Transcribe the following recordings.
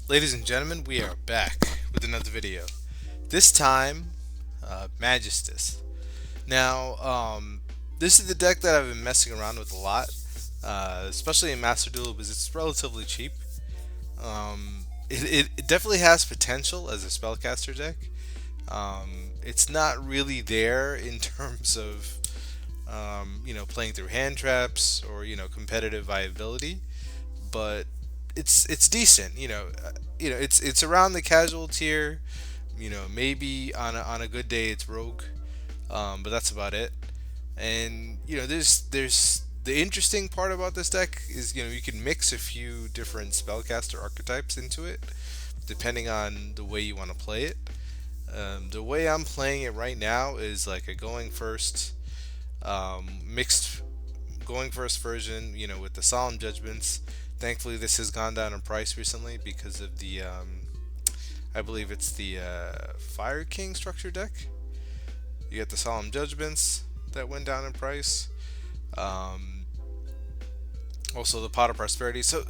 Ladies and gentlemen, we are back with another video. This time, Magistus. Now, this is the deck that I've been messing around with a lot, especially in Master Duel because it's relatively cheap. It definitely has potential as a spellcaster deck. It's not really there in terms of playing through hand traps or competitive viability, but it's decent. It's around the casual tier. Maybe on a good day it's rogue, but that's about it. And there's the interesting part about this deck is you can mix a few different spellcaster archetypes into it, depending on the way you want to play it. The way I'm playing it right now is like a going first, mixed going first version, with the solemn judgments. Thankfully, this has gone down in price recently because of the, I believe it's the Fire King structure deck. You get the solemn judgments that went down in price. Um, Also, the pot of prosperity. So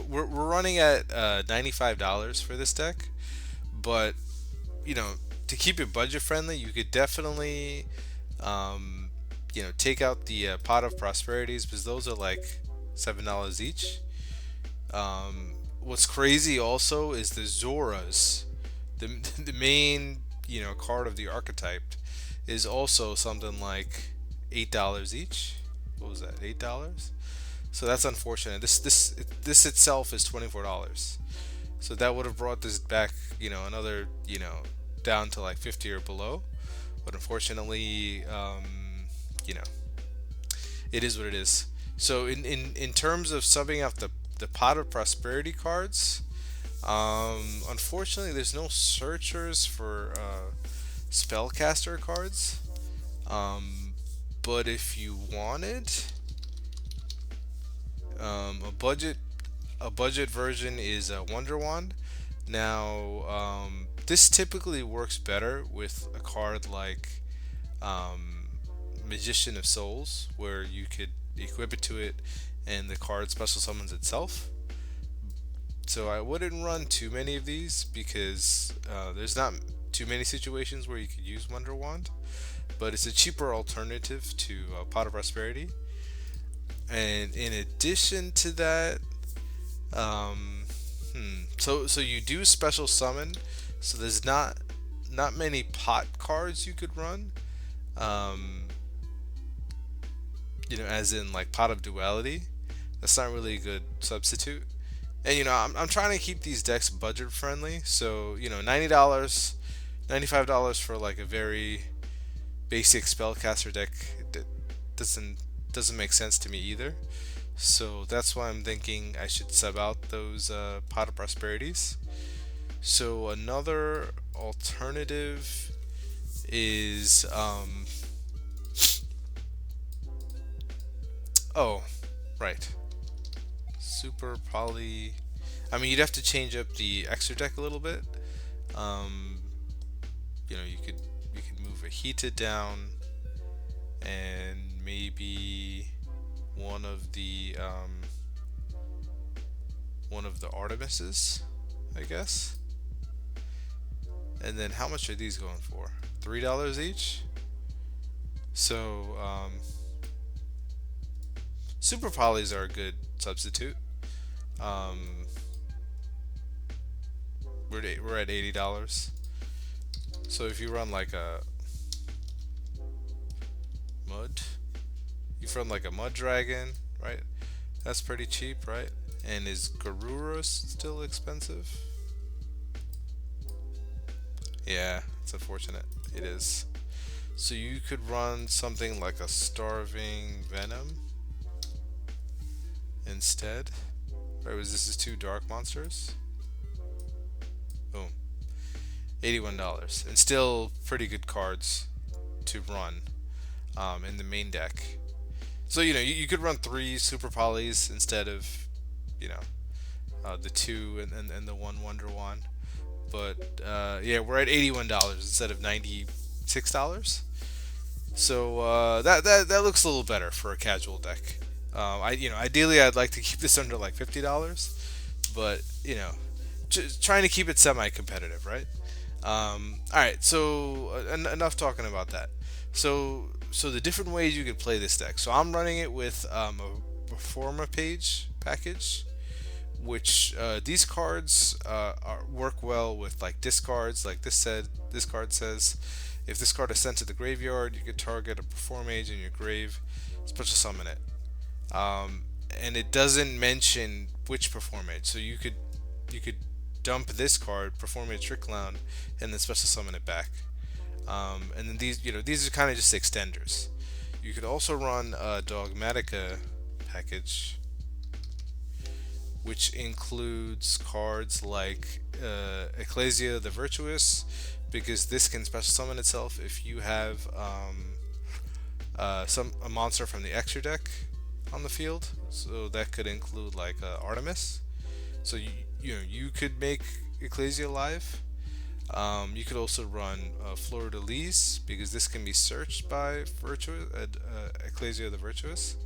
we're running at $95 for this deck, but you know, to keep it budget friendly, you could definitely, take out the pot of prosperities because those are like $7 each. What's crazy also is the Zoras, the the main card of the archetype, is also something like $8 each. What was that? $8. So that's unfortunate. This itself is $24. So that would have brought this back, another, down to like 50 or below. But unfortunately, you know, it is what it is. So in terms of subbing out the pot of prosperity cards, unfortunately, there's no searchers for spellcaster cards. Um, but if you wanted a budget version is a Wonder Wand. Now, this typically works better with a card like um, Magician of Souls, where you could equip it to it and the card special summons itself. So I wouldn't run too many of these because there's not too many situations where you could use Wonder Wand, but it's a cheaper alternative to Pot of Prosperity. And in addition to that, um, so you do special summon, so there's not many pot cards you could run. Um, as in like Pot of Duality. That's not really a good substitute. And I'm trying to keep these decks budget friendly, so $90, $95 for like a very basic spellcaster deck that doesn't make sense to me either. So that's why I'm thinking I should sub out those Pot of Prosperities. So another alternative is oh, right, super poly. I mean, you'd have to change up the extra deck a little bit. Um, you could move a heated down and maybe one of the Artemises, I guess. And then how much are these going for? $3 each. So super polys are a good substitute. Um, we're at $80. So if you run like a mud, you run like a mud dragon, right? That's pretty cheap, right? And is Garurus still expensive? Yeah, it's unfortunate. It is. So you could run something like a Starving Venom instead. Right, this is two dark monsters. Boom. $81. And still pretty good cards to run in the main deck. So you could run three super polys instead of you know the two and the one Wonder Wand. But yeah, we're at $81 instead of $96. So that looks a little better for a casual deck. Ideally I'd like to keep this under like $50, but just trying to keep it semi-competitive, right? All right, so enough talking about that. So the different ways you could play this deck. So I'm running it with a Performa page package, which these cards work well with like discards. Like this card says, if this card is sent to the graveyard, you could target a Perform Mage in your grave, special summon it. Um, and it doesn't mention which Perform Mage, so you could dump this card, Perform Mage Trick Clown, and then special summon it back. And then these are kind of just extenders. You could also run a Dogmatica package, which includes cards like Ecclesia the Virtuous, because this can special summon itself if you have a monster from the extra deck on the field. So that could include like Artemis. So you could make Ecclesia live. You could also run Fleur de Lis, because this can be searched by Ecclesia the Virtuous.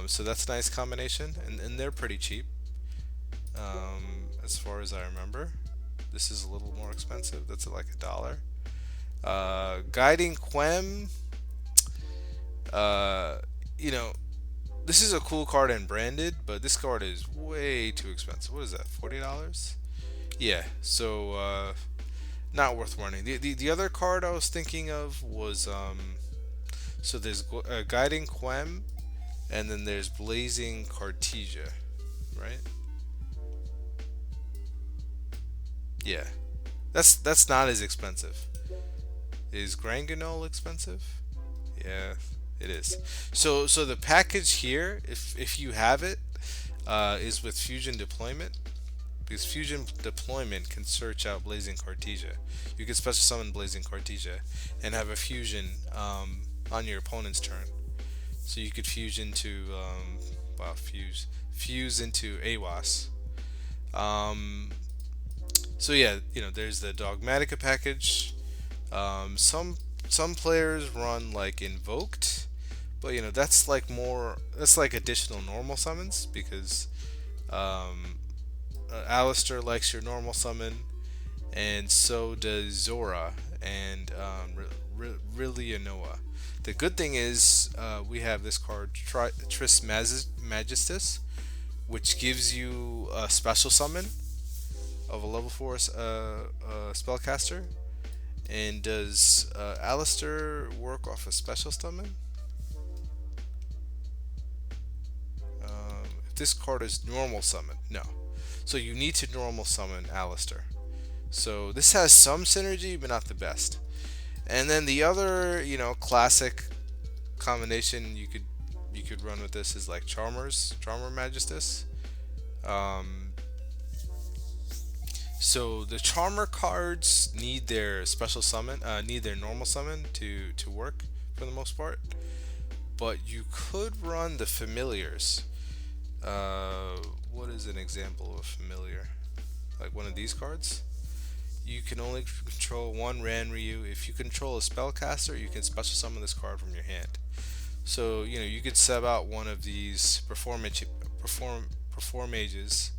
So that's a nice combination, and they're pretty cheap. As far as I remember, this is a little more expensive. That's like $1. Guiding Quem, uh, you know, this is a cool card and branded, but this card is way too expensive. What is that? $40? Yeah. So not worth running. The other card I was thinking of was so there's Guiding Quem, and then there's Blazing Cartesia, right? Yeah, that's not as expensive. Is Granganol expensive? Yeah, it is. So the package here, if you have it, is with Fusion Deployment, because Fusion Deployment can search out Blazing Cartesia. You can special summon Blazing Cartesia and have a fusion on your opponent's turn. So you could fuse into fuse into AWAS. Um, so yeah, there's the Dogmatica package. Some players run like Invoked, but that's like additional normal summons, because Alistair likes your normal summon, and so does Zora and Rillianoa. The good thing is we have this card, Tris Magistus, which gives you a special summon of a level 4 spellcaster. And does Alistair work off a special summon? If this card is normal summon, no. So you need to normal summon Alistair. So this has some synergy, but not the best. And then the other, classic combination you could run with this is like Charmer Magistus. So the Charmer cards need their special summon, need their normal summon to work for the most part. But you could run the familiars. What is an example of a familiar? Like one of these cards? You can only control one Ranryu. If you control a spellcaster, you can special summon this card from your hand. So you could sub out one of these perform mages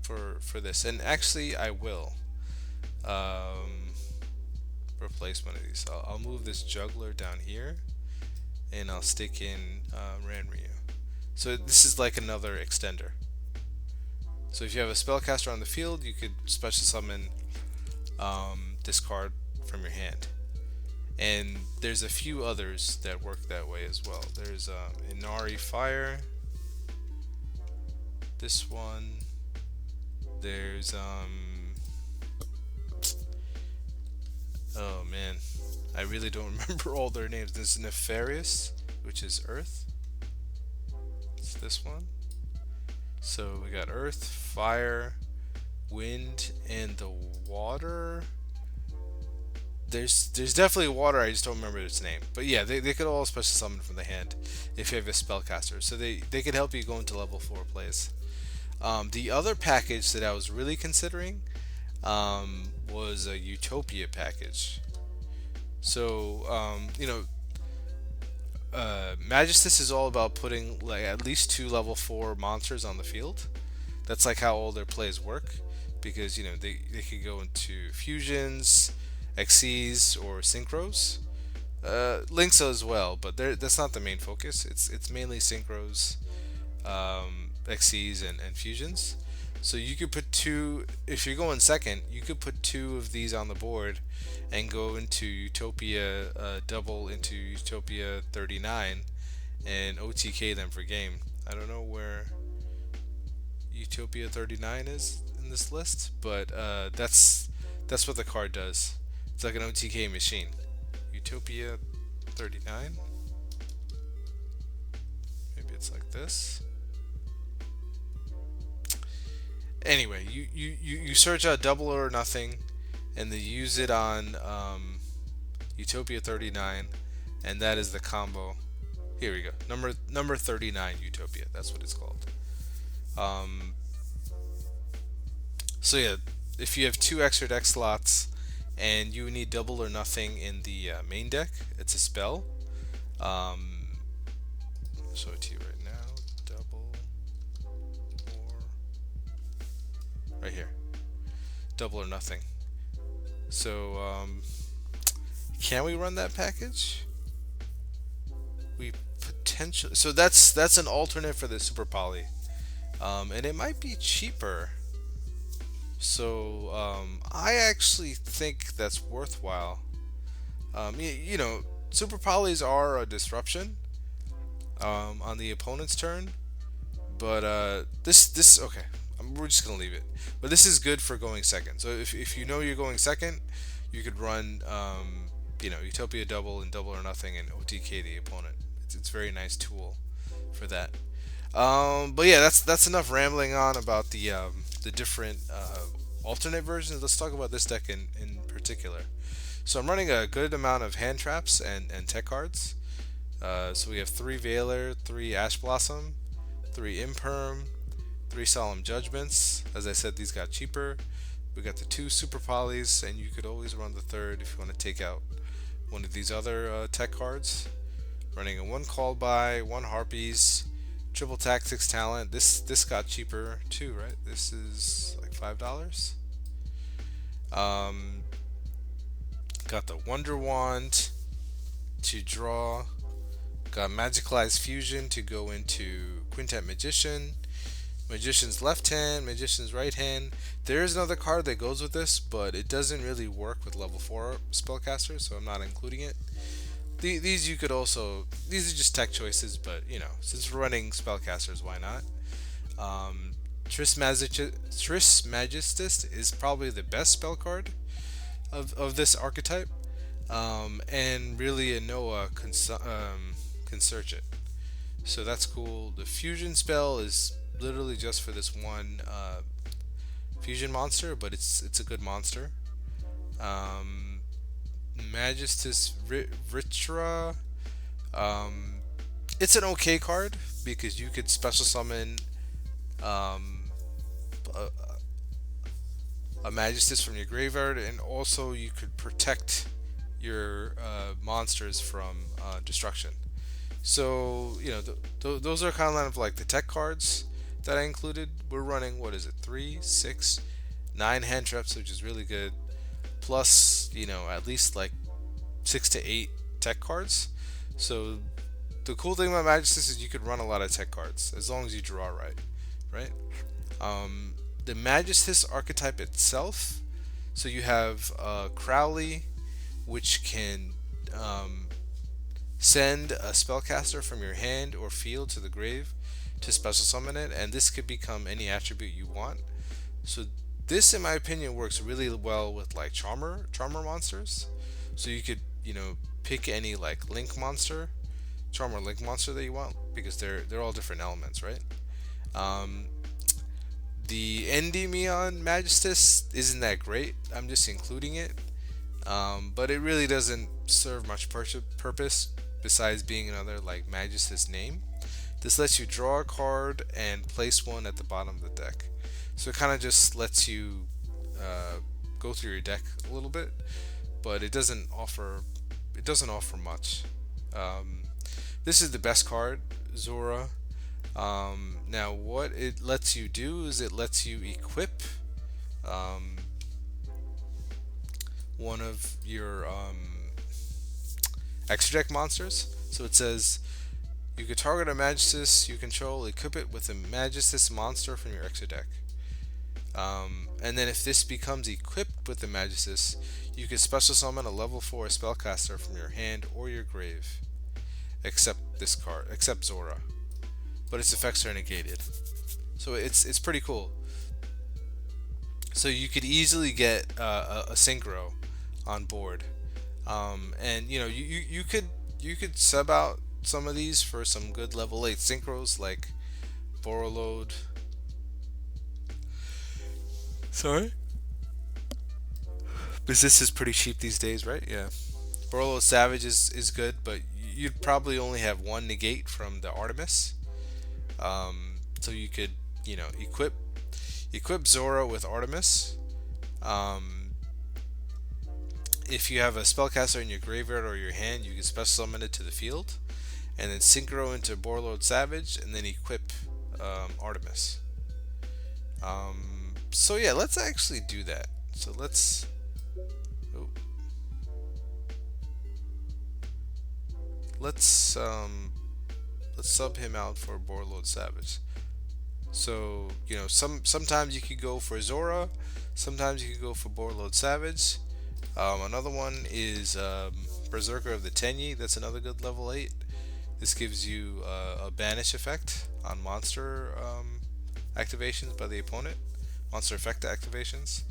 for this, and actually I will replace one of these. I'll move this juggler down here, and I'll stick in Ranryu. So this is like another extender. So if you have a spellcaster on the field, you could special summon this card from your hand. And there's a few others that work that way as well. There's Inari Fire. This one. There's oh man, I really don't remember all their names. There's Nefarious, which is Earth. It's this one. So we got Earth, Fire, Wind, and the Water. There's definitely water. I just don't remember its name. But yeah, they could all special summon from the hand if you have a spellcaster. So they could help you go into level 4 plays. The other package that I was really considering was a Utopia package. So Magistus is all about putting like at least 2 level 4 monsters on the field. That's like how all their plays work, because they could go into fusions, XYZs, or synchros. Links as well, but that's not the main focus. It's mainly synchros, XCs, and fusions. So you could put two, if you're going second, you could put two of these on the board and go into Utopia, double into Utopia 39 and OTK them for game. I don't know where Utopia 39 is in this list, but that's what the card does. It's like an OTK machine. Utopia 39. Maybe it's like this. Anyway, you search out double or nothing, and then use it on Utopia 39, and that is the combo. Here we go. Number 39 Utopia. That's what it's called. Um, so yeah, if you have two extra deck slots and you need double or nothing in the main deck, it's a spell. I'll show it to you right now. Double or right here. Double or nothing. So can we run that package? We potentially. So that's an alternate for the Super Poly, and it might be cheaper. So I actually think that's worthwhile. Super Polys are a disruption on the opponent's turn, but this okay. We're just gonna leave it. But this is good for going second. So if you know you're going second, you could run Utopia double and double or nothing and OTK the opponent. It's a very nice tool for that. But yeah, that's enough rambling on about the different alternate versions. Let's talk about this deck in particular. So I'm running a good amount of hand traps and tech cards. So we have 3 Veiler, 3 Ash Blossom, 3 Imperm, 3 Solemn Judgments. As I said, these got cheaper. We got the 2 Super Polys, and you could always run the third if you want to take out one of these other tech cards. Running a 1 Call By, 1 Harpies, triple Tactics Talent. This got cheaper too, right? This is like $5. Got the Wonder Wand to draw. Got Magicalized Fusion to go into Quintet Magician. Magician's left hand, Magician's right hand. There is another card that goes with this, but it doesn't really work with level 4 spellcasters, so I'm not including it. These you could also, these are just tech choices, but since we're running spellcasters, why not? Magistus is probably the best spell card of this archetype, and really a Noah can search it, so that's cool. The fusion spell is literally just for this one fusion monster, but it's a good monster. Magistus Ritra, it's an okay card because you could special summon a Magistus from your graveyard, and also you could protect your monsters from destruction. So those are kind of like the tech cards that I included. We're running, what is it, 3, 6, 9 hand traps, which is really good, plus at least like 6 to 8 tech cards. So the cool thing about Magistus is you could run a lot of tech cards as long as you draw right? The Magistus archetype itself, so you have Crowley, which can send a spellcaster from your hand or field to the grave to special summon it, and this could become any attribute you want. So this, in my opinion, works really well with like Charmer monsters. So you could pick any like Link monster, Charmer Link monster that you want, because they're all different elements, right? The Endymion Magistus isn't that great. I'm just including it, but it really doesn't serve much purpose besides being another like Magistus name. This lets you draw a card and place one at the bottom of the deck. So it kind of just lets you go through your deck a little bit, but it doesn't offer much. This is the best card, Zora. Now, what it lets you do is it lets you equip um, one of your extra deck monsters. So it says you can target a Magistus you control, equip it with a Magistus monster from your extra deck. And then if this becomes equipped with the Magistus, you can special summon a level 4 spellcaster from your hand or your grave, except this card, except Zora, but its effects are negated. So it's pretty cool. So you could easily get a synchro on board, and you could sub out some of these for some good level 8 synchros like Borreload. Sorry? Because this is pretty cheap these days, right? Yeah. Borreload Savage is good, but you'd probably only have one negate from the Artemis. So you could, equip Zora with Artemis. If you have a spellcaster in your graveyard or your hand, you can special summon it to the field, and then synchro into Borreload Savage, and then equip Artemis. So yeah, let's actually do that. So let's oh, let's sub him out for Borreload Savage. So sometimes you could go for Zora, sometimes you could go for Borreload Savage. Another one is Berserker of the Tenyi. That's another good level 8. This gives you a banish effect on monster activations by the opponent. Monster effect activations.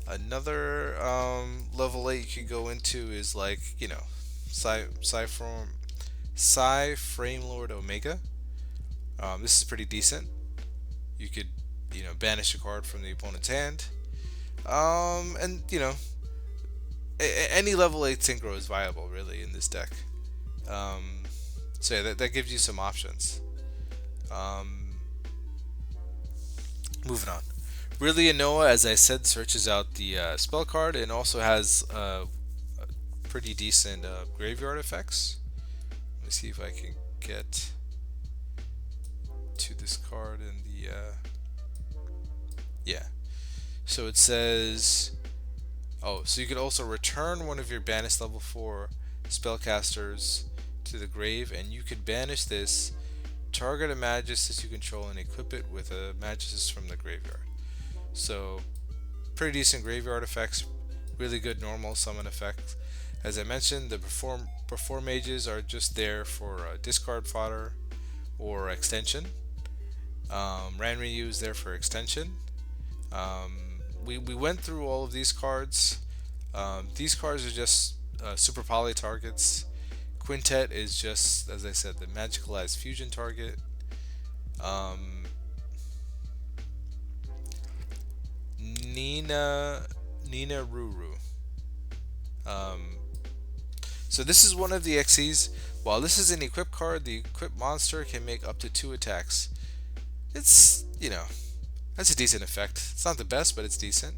Another level 8 you could go into is like, Frame Lord Omega. This is pretty decent. You could, banish a card from the opponent's hand. And, any level 8 synchro is viable, really, in this deck. So yeah, that gives you some options. Moving on. Brilliant Noah, as I said, searches out the spell card and also has pretty decent graveyard effects. Let me see if I can get to this card in the yeah. So it says, so you could also return one of your banished level 4 spellcasters to the grave, and you could banish this, target a Magistus you control, and equip it with a Magistus from the graveyard. So pretty decent graveyard effects, really good normal summon effects. As I mentioned, the perform mages are just there for discard fodder or extension. Ranryu is there for extension. We went through all of these cards. These cards are just super poly targets. Quintet is just, as I said, the magicalized fusion target. Nina Ruru. So this is one of the XYZs. While this is an equip card, the equipped monster can make up to 2 attacks. It's, that's a decent effect. It's not the best, but it's decent.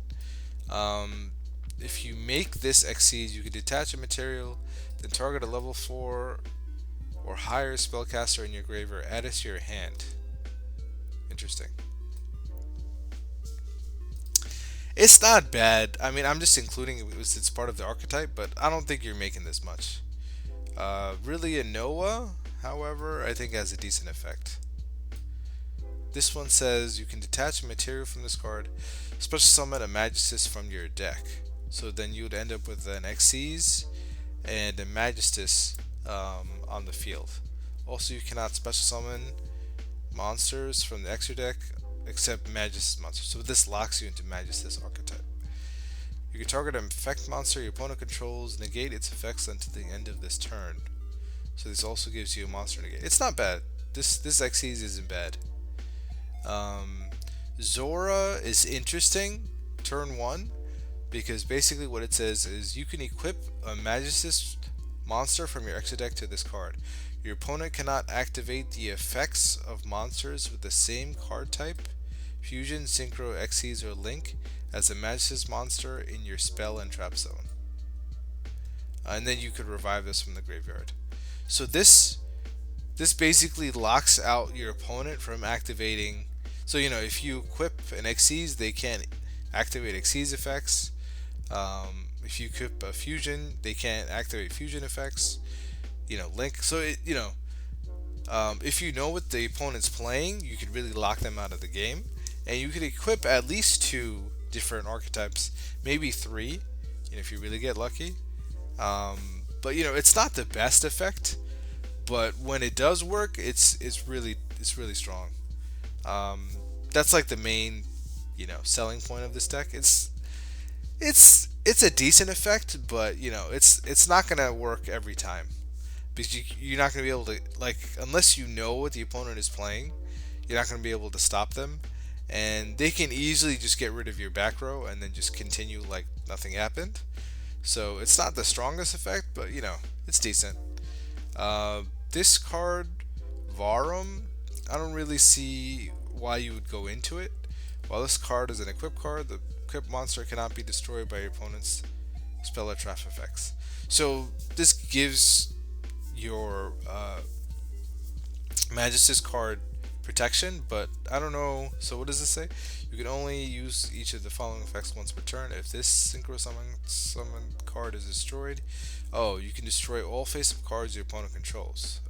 If you make this XYZ, you can detach a material, then target a level 4 or higher spellcaster in your graveyard, add it to your hand. Interesting. It's not bad. I mean, I'm just including it because it's part of the archetype, but I don't think you're making this much. Really, a Noah, however, I think has a decent effect. This one says you can detach a material from this card, special summon a Magistus from your deck. So then you would end up with an XYZ and a Magistus on the field. Also, you cannot special summon monsters from the extra deck except Magistus monsters. So this locks you into Magistus archetype. You can target an effect monster your opponent controls, negate its effects until the end of this turn. So this also gives you a monster negate. It's not bad. This XYZ isn't bad. Zora is interesting turn 1 because basically what it says is you can equip a Magistus monster from your extra deck to this card. Your opponent cannot activate the effects of monsters with the same card type, fusion, synchro, XYZ, or link as a Magistus monster in your spell and trap zone. And then you could revive this from the graveyard. So this This basically locks out your opponent from activating. So if you equip an XYZs, they can't activate XYZ effects. If you equip a fusion, they can't activate fusion effects. Link. So if you know what the opponent's playing, you could really lock them out of the game, and you could equip at least two different archetypes, maybe three, if you really get lucky. But it's not the best effect, but when it does work, it's really strong. Um, that's like the main selling point of this deck. It's a decent effect, but it's not gonna work every time, because you're not gonna be able to, like, unless you know what the opponent is playing, you're not gonna be able to stop them, and they can easily just get rid of your back row and then just continue like nothing happened. So it's not the strongest effect, but it's decent. This card, Varum, I don't really see why you would go into it. While this card is an equip card, the equipped monster cannot be destroyed by your opponent's spell or trap effects. So this gives your Magistus card protection, but I don't know. So what does this say? You can only use each of the following effects once per turn. If this Synchro summon card is destroyed, you can destroy all face-up cards your opponent controls.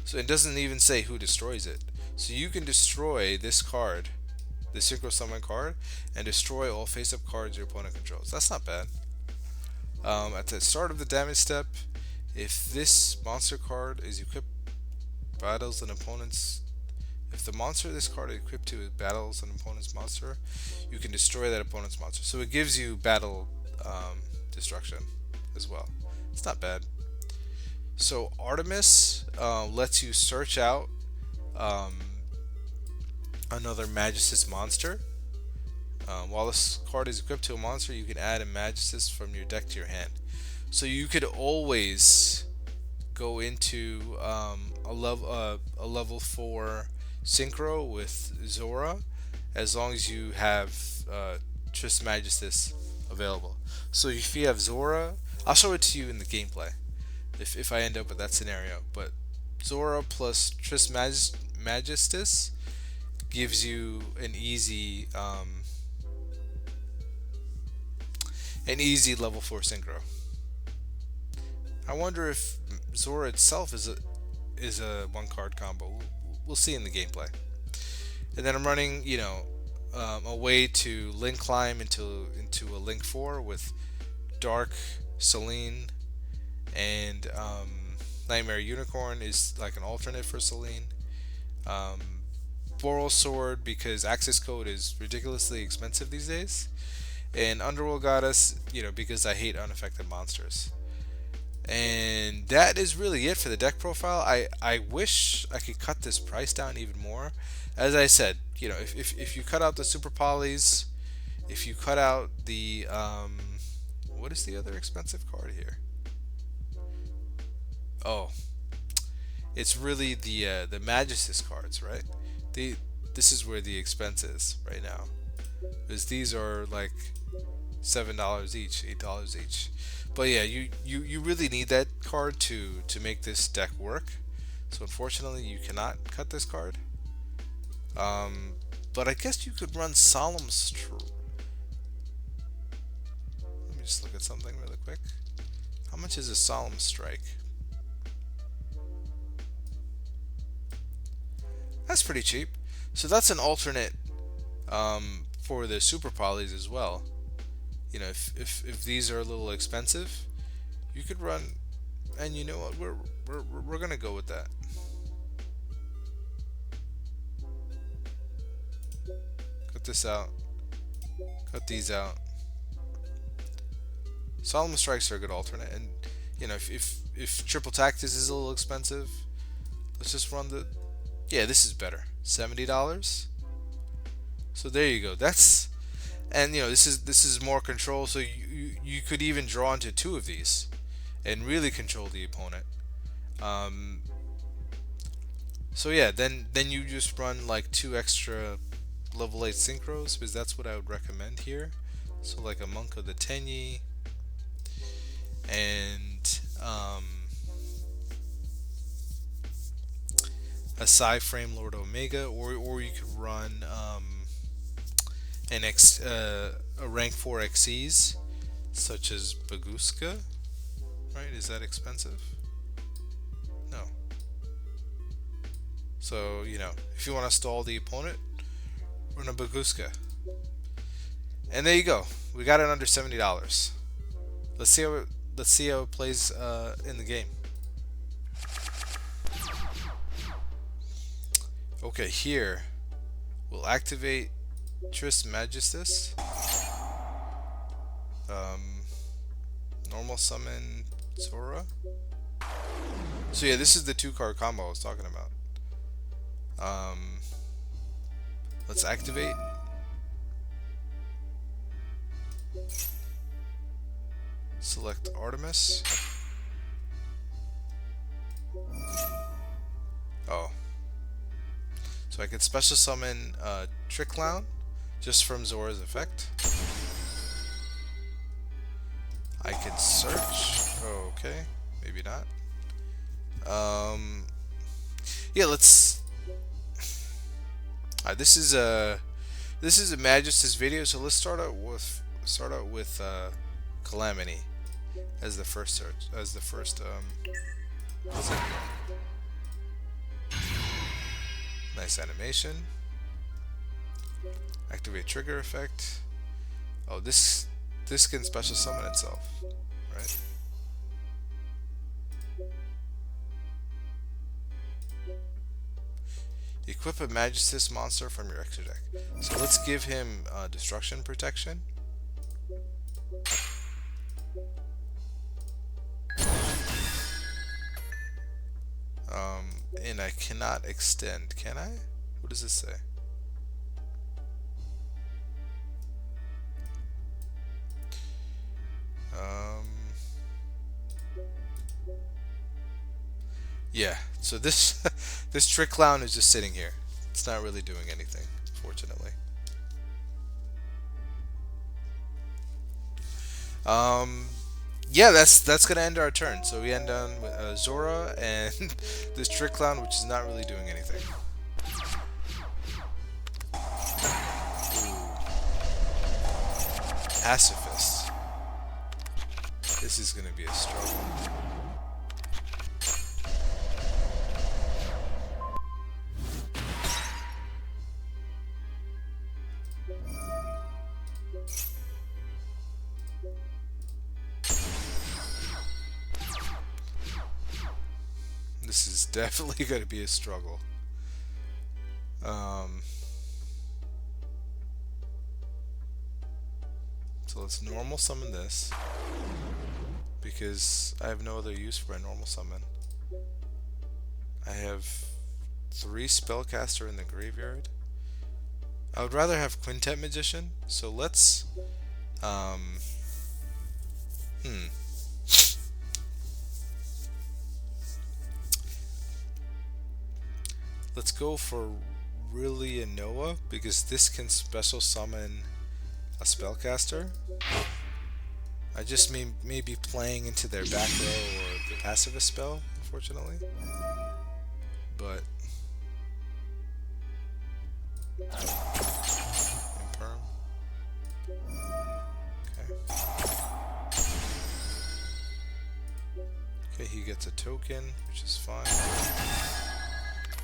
So it doesn't even say who destroys it. So you can destroy this card, the Synchro summon card, and destroy all face-up cards your opponent controls. That's not bad. At the start of the damage step, if this monster card is equipped, battles an opponent's. If the monster this card is equipped to battles an opponent's monster, you can destroy that opponent's monster. So it gives you battle destruction as well. It's not bad. So Artemis lets you search out another Magistus monster. While this card is equipped to a monster, you can add a Magistus from your deck to your hand. So you could always go into a level 4 Synchro with Zora, as long as you have Trismegistus available. So if you have Zora, I'll show it to you in the gameplay if I end up with that scenario. But Zora plus Trismegistus gives you an easy level 4 Synchro. I wonder if Zora itself is a one card combo. We'll see in the gameplay. And then I'm running, a way to link climb into a link 4 with Dark Selene, and Nightmare Unicorn is like an alternate for Selene. Boral Sword, because access code is ridiculously expensive these days, and Underworld Goddess, because I hate unaffected monsters. And that is really it for the deck profile. I wish I could cut this price down even more. As I said, if you cut out the super polys, if you cut out the what is the other expensive card here? Oh, it's really the Magistus cards, right? This is where the expense is right now, because these are like $7 each, $8 each. But yeah, you really need that card to make this deck work. So unfortunately, you cannot cut this card. But I guess you could run Solemn Strike. Let me just look at something really quick. How much is a Solemn Strike? That's pretty cheap. So that's an alternate for the super polys as well. If these are a little expensive, you could run, and you know what, we're gonna go with that. Cut this out. Cut these out. Solemn Strikes are a good alternate, and if Triple Tactus is a little expensive, let's just run the. Yeah, this is better. $70. So there you go. That's. And this is more control, so you could even draw into two of these and really control the opponent. So yeah, then you just run like 2 extra level 8 synchros, because that's what I would recommend here. So like a Monk of the Tenyi, and a Psy-Frame Lord Omega, or you could run a rank 4 XYZs such as Baguska. Right? Is that expensive? No. So, you know, if you want to stall the opponent, run a Baguska. And there you go. We got it under $70. Let's see how it plays in the game. Okay, here we'll activate Magistus. Normal summon Zora. So yeah, this is the 2-card combo I was talking about. Let's activate. Select Artemis. Oh. So I can special summon Trick Clown just from Zora's effect. I can search. Oh, okay. Maybe not. Yeah, let's. This is a Magistus video, so let's start out with Calamity as the first search, nice animation. Activate trigger effect. Oh, this can special summon itself, right? Equip a Magistus monster from your extra deck. So let's give him destruction protection. And I cannot extend, can I? What does this say? Yeah, so this this Trick Clown is just sitting here. It's not really doing anything, fortunately. Yeah, that's gonna end our turn. So we end on with Zora and this Trick Clown, which is not really doing anything. Ooh. Pacifist. This is gonna be a struggle. This is definitely going to be a struggle. So let's normal summon this, because I have no other use for a normal summon. I have 3 spellcaster in the graveyard. I would rather have Quintet Magician, so let's let's go for really a Noah, because this can special summon a spellcaster. I just may be playing into their back row or the pacifist spell, unfortunately. But Imperm. Okay, he gets a token, which is fine.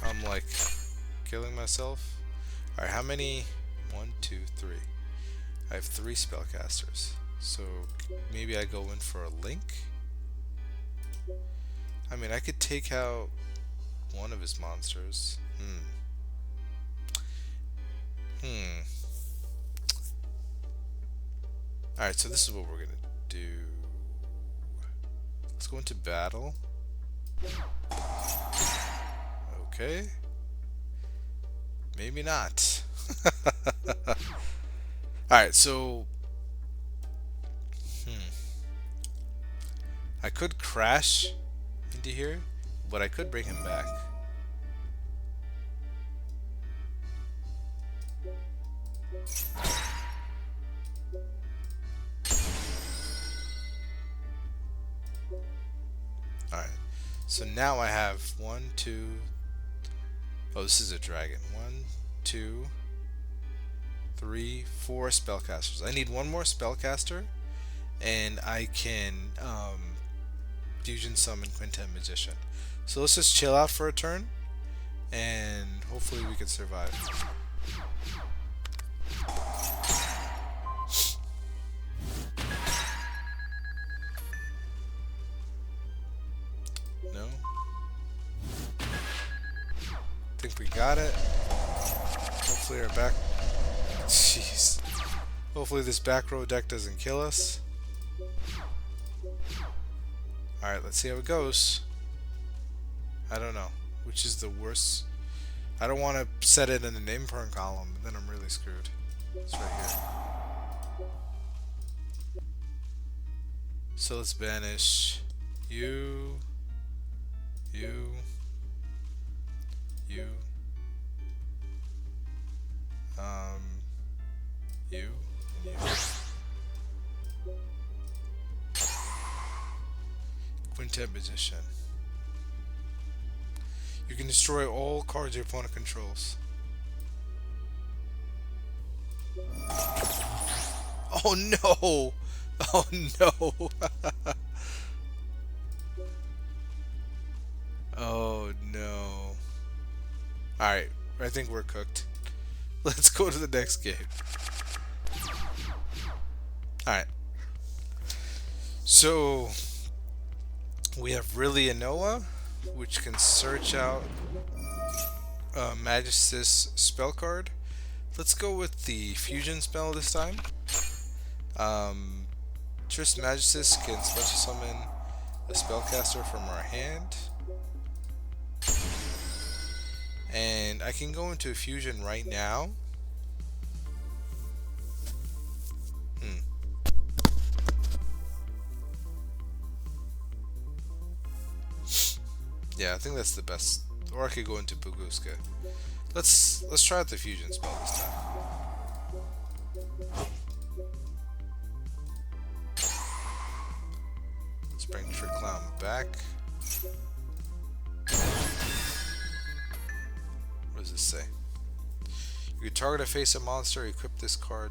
I'm like killing myself. Alright, how many? 1, 2, 3. I have 3 spellcasters. So maybe I go in for a Link. I mean, I could take out one of his monsters. Alright, so this is what we're gonna do. Let's go into battle. Okay. Maybe not. Alright, so I could crash into here, but I could bring him back. Alright, so now I have 1, 2, Oh, this is a dragon. 1, 2, 3, 4 spellcasters. I need one more spellcaster, and I can fusion summon Quintet Magician. So let's just chill out for a turn, and hopefully we can survive. No? Think we got it. Hopefully our back... Jeez. Hopefully this back row deck doesn't kill us. Alright, let's see how it goes. I don't know. Which is the worst? I don't want to set it in the name perm column, then I'm really screwed. It's right here. So let's banish you, you, you, you, and you. Quintet Magician. You can destroy all cards your opponent controls. Oh no! Oh no! Oh no. Alright, I think we're cooked. Let's go to the next game. Alright. So, we have really Noah, which can search out Magistus spell card. Let's go with the fusion spell this time. Trist Magistus can special summon a spellcaster from our hand. And I can go into a fusion right now. Yeah, I think that's the best. Or I could go into Puguska. Let's try out the fusion spell this time. Let's bring Trick Clown back. What does this say? You can target a face-up monster, equip this card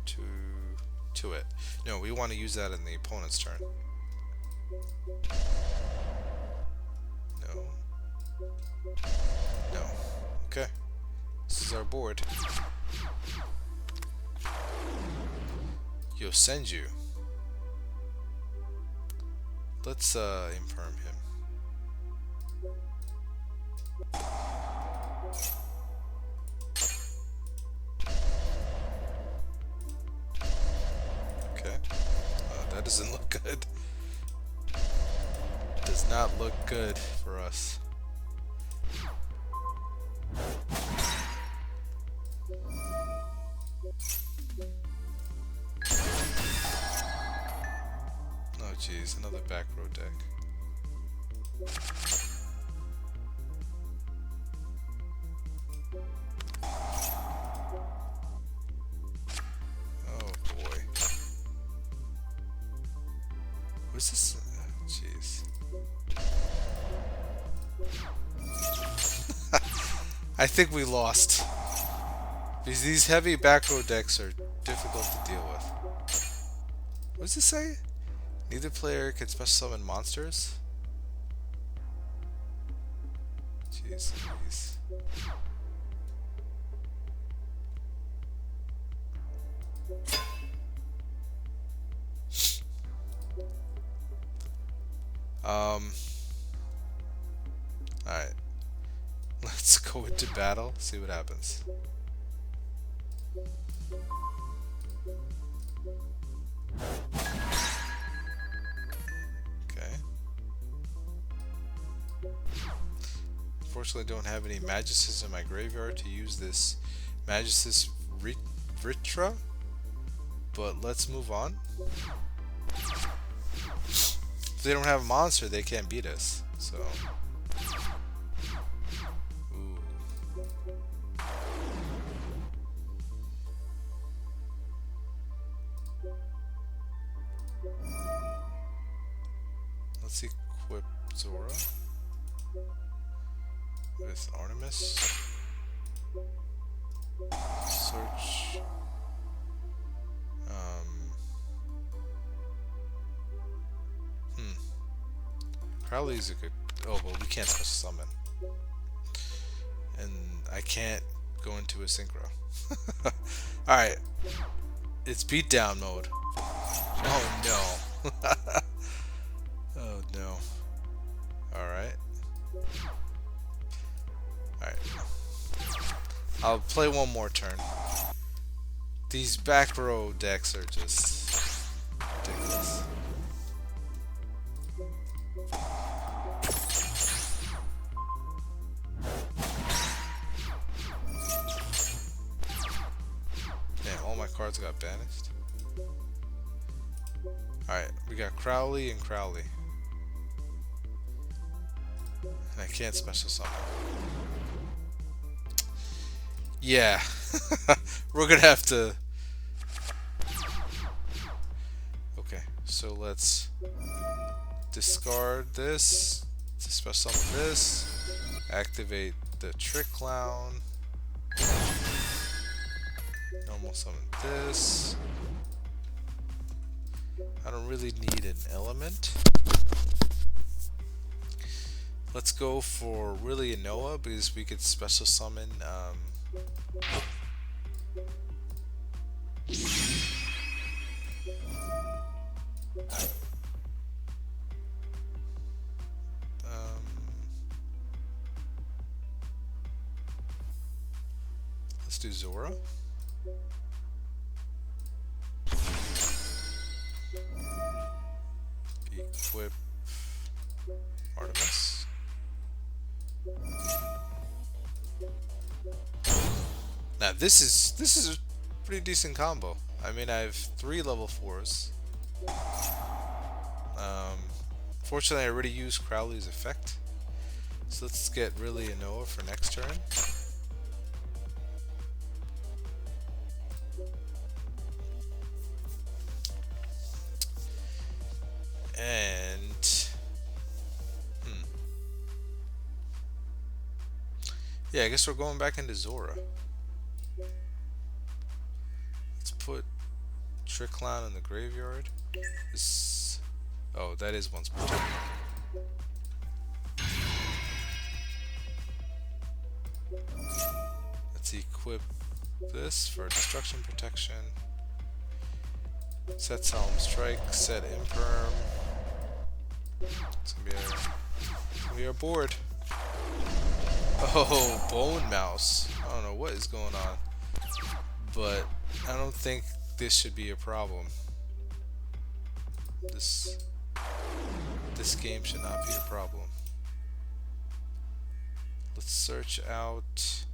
to it. No, we want to use that in the opponent's turn. No. No. Okay. This is our board. You'll send you. Let's imperm him. Okay. That doesn't look good. Does not look good for us. Oh jeez, another back row deck. Oh boy. What's this? Jeez. I think we lost. Because these heavy back row decks are difficult to deal with. What does this say? Neither player can special summon monsters? Jeez, please. Alright. Let's go into battle, see what happens. Okay. Unfortunately, I don't have any Magistus in my graveyard to use this Magistus Ritra, but let's move on. If they don't have a monster, they can't beat us, so... Let's equip Zora with Artemis. Search. Crowley's a good. Oh, but we can't special summon, and I can't go into a synchro. All right, it's beatdown mode. Oh no. Oh no. All right. All right. I'll play one more turn. These back row decks are just ridiculous. Damn, all my cards got banished. Alright, we got Crowley and Crowley. And I can't special summon. Yeah. We're gonna have to... Okay, so let's discard this to special summon this. Activate the Trick Clown. Normal summon this. I don't really need an element. Let's go for really a Noah because we could special summon let's do Zora. Equip Artemis. Now this is a pretty decent combo. I mean, I have 3 level 4s. Fortunately, I already used Crowley's effect, so let's get really a Noah for next turn. And yeah, I guess we're going back into Zora. Let's put Trick Clown in the graveyard. This, oh, that is once per turn. Let's equip this for destruction protection. Set Solemn Strike, set Imperm. It's gonna be our board. Oh, Bone Mouse. I don't know what is going on, but I don't think this should be a problem. This game should not be a problem. Let's search out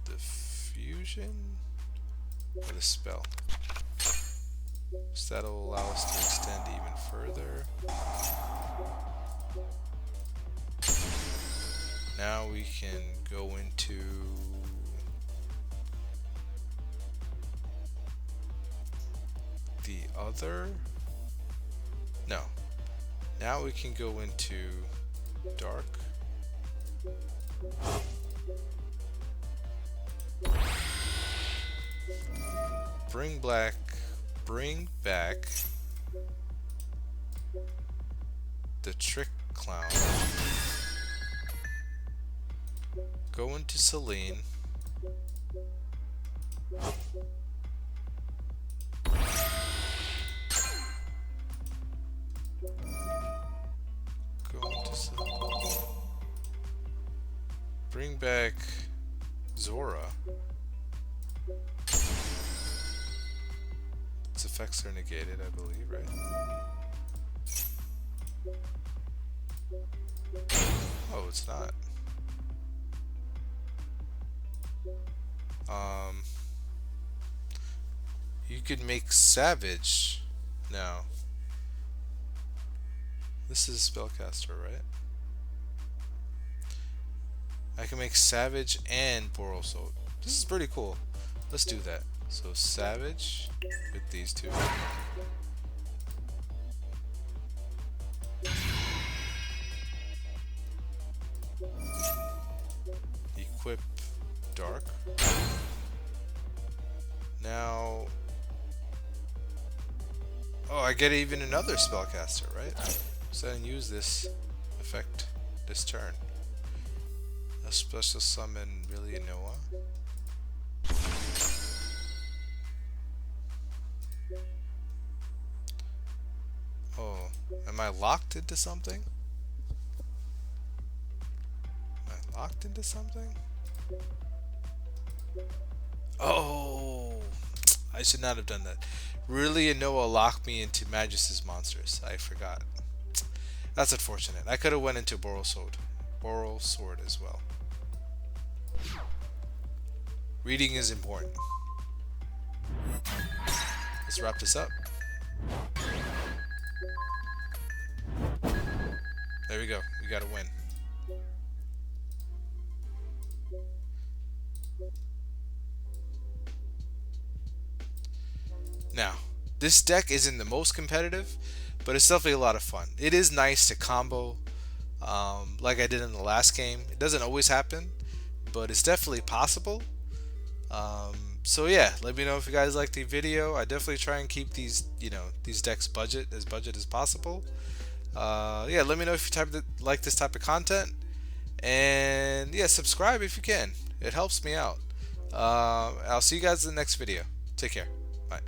the fusion or the spell. So that'll allow us to extend even further. Now we can go into the other. No. Now we can go into dark. Bring back the Trick Clown. Go into Celine. Go into Celine. Bring back Zora. Its effects are negated, I believe, right? Oh, it's not. You could make Savage now. This is spellcaster, right? I can make Savage and Borosol. This is pretty cool. Let's do that. So Savage with these two. equip dark. Now, oh, I get even another spellcaster, right? So I can use this effect this turn. A special summon really Noah. Oh, am I locked into something? Am I locked into something? Oh, I should not have done that. Really Noah locked me into Magistus monsters. I forgot. That's unfortunate. I could have went into Boral Sword as well. Reading is important. Let's wrap this up. There we go. We got a win. Now, this deck isn't the most competitive, but it's definitely a lot of fun. It is nice to combo like I did in the last game. It doesn't always happen, but it's definitely possible. So yeah, let me know if you guys like the video. I definitely try and keep these, these decks budget as possible. Yeah, let me know if you like this type of content, and yeah, subscribe if you can. It helps me out. I'll see you guys in the next video. Take care. Bye.